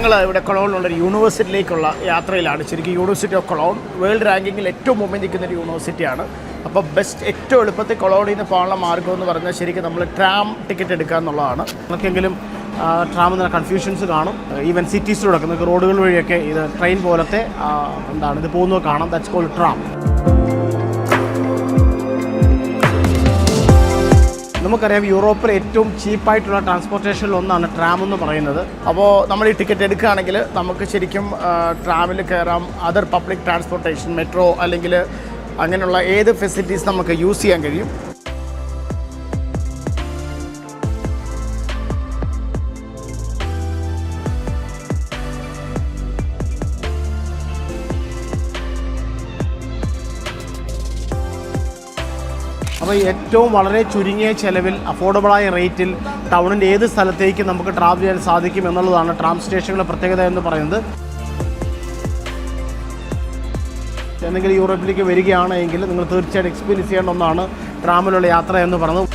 ഞങ്ങൾ ഇവിടെ കൊളോണിലുള്ളൊരു യൂണിവേഴ്സിറ്റിയിലേക്കുള്ള യാത്രയിലാണ്. ശരിക്കും യൂണിവേഴ്സിറ്റി ഓഫ് കൊളോൺ വേൾഡ് റാങ്കിങ്ങിൽ ഏറ്റവും മുമ്പിൽ നിൽക്കുന്നൊരു യൂണിവേഴ്സിറ്റിയാണ്. അപ്പോൾ ഏറ്റവും എളുപ്പത്തിൽ കൊളോണിൽ നിന്ന് പോകാനുള്ള മാർഗ്ഗം എന്ന് പറഞ്ഞാൽ ശരിക്കും നമ്മൾ ട്രാം ടിക്കറ്റ് എടുക്കുക എന്നുള്ളതാണ്. നമുക്കെങ്കിലും ട്രാം എന്ന കൺഫ്യൂഷൻസ് കാണും. ഈവൻ സിറ്റീസിലൂടെ നിങ്ങൾക്ക് റോഡുകൾ വഴിയൊക്കെ ഇത് ട്രെയിൻ പോലത്തെ ഇത് പോകുന്നത് കാണാം. That's called tram. നമുക്കറിയാം യൂറോപ്പിലെ ഏറ്റവും ചീപ്പായിട്ടുള്ള ട്രാൻസ്പോർട്ടേഷനിൽ ഒന്നാണ് ട്രാം എന്ന് പറയുന്നത്. അപ്പോൾ നമ്മൾ ഈ ടിക്കറ്റ് എടുക്കുകയാണെങ്കിൽ നമുക്ക് ശരിക്കും ട്രാമിൽ കയറാം. അതർ പബ്ലിക് ട്രാൻസ്പോർട്ടേഷൻ, മെട്രോ അല്ലെങ്കിൽ അങ്ങനെയുള്ള ഏത് ഫെസിലിറ്റീസ് നമുക്ക് യൂസ് ചെയ്യാൻ കഴിയും. അപ്പോൾ ഏറ്റവും വളരെ ചുരുങ്ങിയ ചിലവിൽ അഫോർഡബിളായ റേറ്റിൽ ടൗണിൻ്റെ ഏത് സ്ഥലത്തേക്ക് നമുക്ക് ട്രാവൽ ചെയ്യാൻ സാധിക്കും എന്നുള്ളതാണ് ട്രാം സ്റ്റേഷനുകളുടെ പ്രത്യേകത എന്ന് പറയുന്നത്. എന്തെങ്കിലും യൂറോപ്പിലേക്ക് വരികയാണെങ്കിൽ നിങ്ങൾ തീർച്ചയായിട്ടും എക്സ്പീരിയൻസ് ചെയ്യേണ്ട ഒന്നാണ് ട്രാമിലുള്ള യാത്ര എന്ന് പറയുന്നത്.